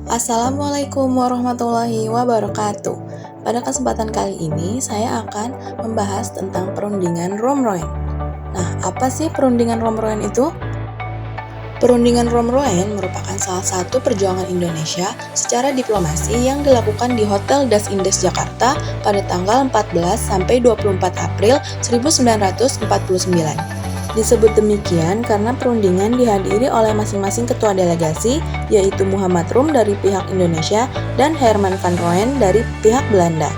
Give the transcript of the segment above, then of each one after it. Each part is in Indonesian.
Assalamualaikum warahmatullahi wabarakatuh. Pada kesempatan kali ini, saya akan membahas tentang perundingan Romroen. Nah, apa sih perundingan Romroen itu? Perundingan Romroen merupakan salah satu perjuangan Indonesia secara diplomasi yang dilakukan di Hotel Das Indes Jakarta pada tanggal 14 sampai 24 April 1949. Disebut demikian karena perundingan dihadiri oleh masing-masing ketua delegasi, yaitu Muhammad Rum dari pihak Indonesia dan Herman van Rooyen dari pihak Belanda.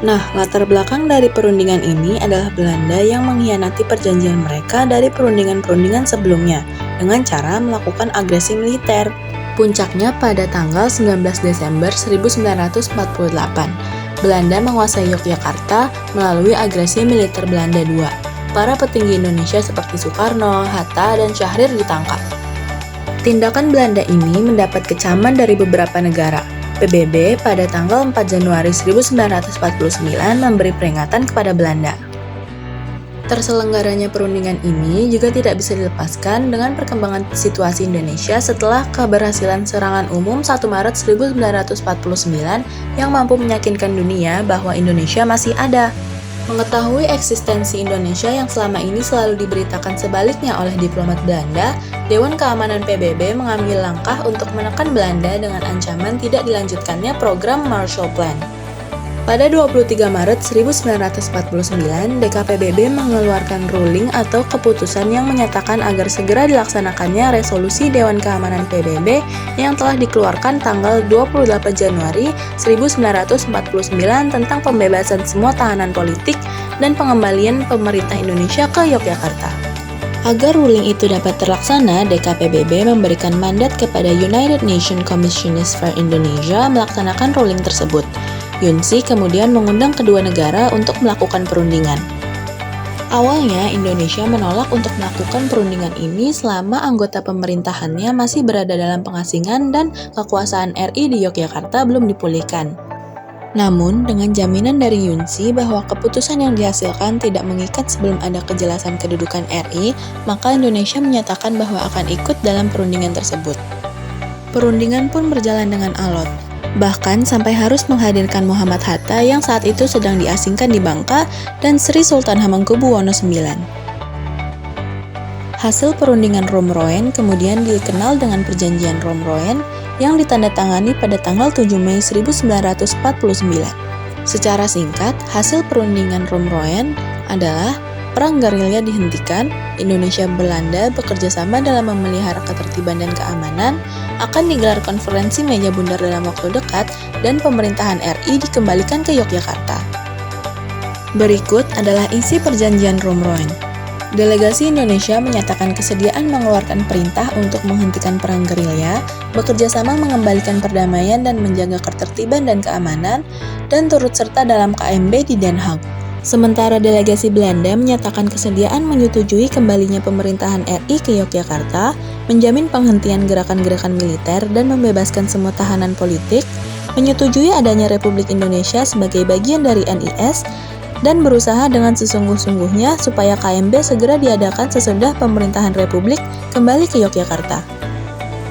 Nah, latar belakang dari perundingan ini adalah Belanda yang mengkhianati perjanjian mereka dari perundingan-perundingan sebelumnya dengan cara melakukan agresi militer. Puncaknya pada tanggal 19 Desember 1948, Belanda menguasai Yogyakarta melalui agresi militer Belanda II. Para petinggi Indonesia seperti Soekarno, Hatta, dan Syahrir ditangkap. Tindakan Belanda ini mendapat kecaman dari beberapa negara. PBB pada tanggal 4 Januari 1949 memberi peringatan kepada Belanda. Terselenggaranya perundingan ini juga tidak bisa dilepaskan dengan perkembangan situasi Indonesia setelah keberhasilan serangan umum 1 Maret 1949 yang mampu meyakinkan dunia bahwa Indonesia masih ada. Mengetahui eksistensi Indonesia yang selama ini selalu diberitakan sebaliknya oleh diplomat Belanda, Dewan Keamanan PBB mengambil langkah untuk menekan Belanda dengan ancaman tidak dilanjutkannya program Marshall Plan. Pada 23 Maret 1949, DKPBB mengeluarkan ruling atau keputusan yang menyatakan agar segera dilaksanakannya resolusi Dewan Keamanan PBB yang telah dikeluarkan tanggal 28 Januari 1949 tentang pembebasan semua tahanan politik dan pengembalian pemerintah Indonesia ke Yogyakarta. Agar ruling itu dapat terlaksana, DKPBB memberikan mandat kepada United Nations Commissioners for Indonesia melaksanakan ruling tersebut. UNSI kemudian mengundang kedua negara untuk melakukan perundingan. Awalnya, Indonesia menolak untuk melakukan perundingan ini selama anggota pemerintahannya masih berada dalam pengasingan dan kekuasaan RI di Yogyakarta belum dipulihkan. Namun, dengan jaminan dari UNSI bahwa keputusan yang dihasilkan tidak mengikat sebelum ada kejelasan kedudukan RI, maka Indonesia menyatakan bahwa akan ikut dalam perundingan tersebut. Perundingan pun berjalan dengan alot. Bahkan sampai harus menghadirkan Muhammad Hatta yang saat itu sedang diasingkan di Bangka dan Sri Sultan Hamengkubuwono IX. Hasil perundingan Romroen kemudian dikenal dengan Perjanjian Romroen yang ditandatangani pada tanggal 7 Mei 1949. Secara singkat, hasil perundingan Romroen adalah perang gerilya dihentikan, Indonesia Belanda bekerja sama dalam memelihara ketertiban dan keamanan, akan digelar konferensi meja bundar dalam waktu dekat, dan pemerintahan RI dikembalikan ke Yogyakarta. Berikut adalah isi Perjanjian Romroen. Delegasi Indonesia menyatakan kesediaan mengeluarkan perintah untuk menghentikan perang gerilya, bekerja sama mengembalikan perdamaian dan menjaga ketertiban dan keamanan, dan turut serta dalam KMB di Den Haag. Sementara delegasi Belanda menyatakan kesediaan menyetujui kembalinya pemerintahan RI ke Yogyakarta, menjamin penghentian gerakan-gerakan militer dan membebaskan semua tahanan politik, menyetujui adanya Republik Indonesia sebagai bagian dari NIS, dan berusaha dengan sesungguh-sungguhnya supaya KMB segera diadakan sesudah pemerintahan Republik kembali ke Yogyakarta.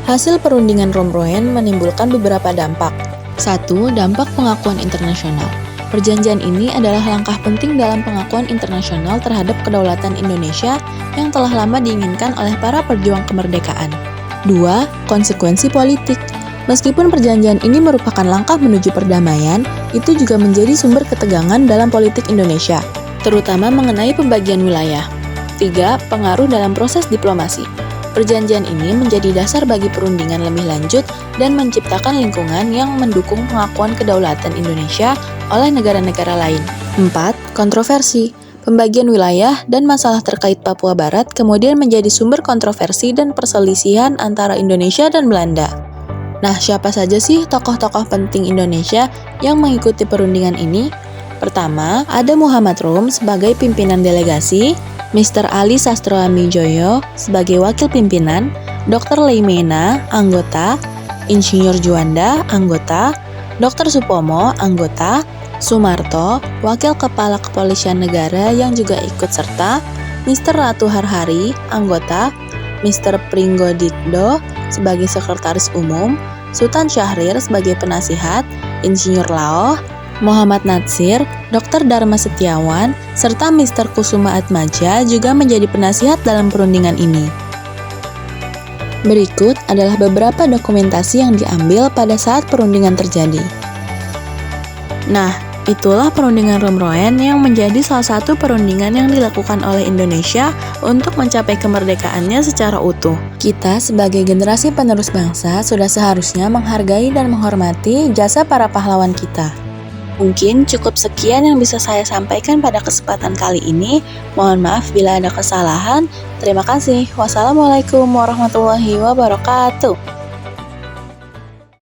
Hasil perundingan Romroen menimbulkan beberapa dampak. 1. Dampak pengakuan internasional. Perjanjian ini adalah langkah penting dalam pengakuan internasional terhadap kedaulatan Indonesia yang telah lama diinginkan oleh para pejuang kemerdekaan. 2. Konsekuensi politik. Meskipun perjanjian ini merupakan langkah menuju perdamaian, itu juga menjadi sumber ketegangan dalam politik Indonesia, terutama mengenai pembagian wilayah. 3. Pengaruh dalam proses diplomasi. Perjanjian ini menjadi dasar bagi perundingan lebih lanjut dan menciptakan lingkungan yang mendukung pengakuan kedaulatan Indonesia oleh negara-negara lain. 4. Kontroversi. Pembagian wilayah dan masalah terkait Papua Barat kemudian menjadi sumber kontroversi dan perselisihan antara Indonesia dan Belanda. Nah, siapa saja sih tokoh-tokoh penting Indonesia yang mengikuti perundingan ini? Pertama, ada Muhammad Rum sebagai pimpinan delegasi, Mr. Ali Sastroamidjojo sebagai wakil pimpinan, Dr. Leimena, anggota, Insinyur Juanda, anggota, Dr. Supomo, anggota, Sumarto, wakil kepala kepolisian negara yang juga ikut serta, Mr. Ratu Harhari, anggota, Mr. Pringgodikdo sebagai sekretaris umum, Sultan Syahrir sebagai penasihat, Insinyur Laoh, Muhammad Natsir, Dr. Dharma Setiawan, serta Mr. Kusuma Atmaja juga menjadi penasihat dalam perundingan ini. Berikut adalah beberapa dokumentasi yang diambil pada saat perundingan terjadi. Nah, itulah perundingan Romroen yang menjadi salah satu perundingan yang dilakukan oleh Indonesia untuk mencapai kemerdekaannya secara utuh. Kita sebagai generasi penerus bangsa sudah seharusnya menghargai dan menghormati jasa para pahlawan kita. Mungkin cukup sekian yang bisa saya sampaikan pada kesempatan kali ini. Mohon maaf bila ada kesalahan. Terima kasih. Wassalamualaikum warahmatullahi wabarakatuh.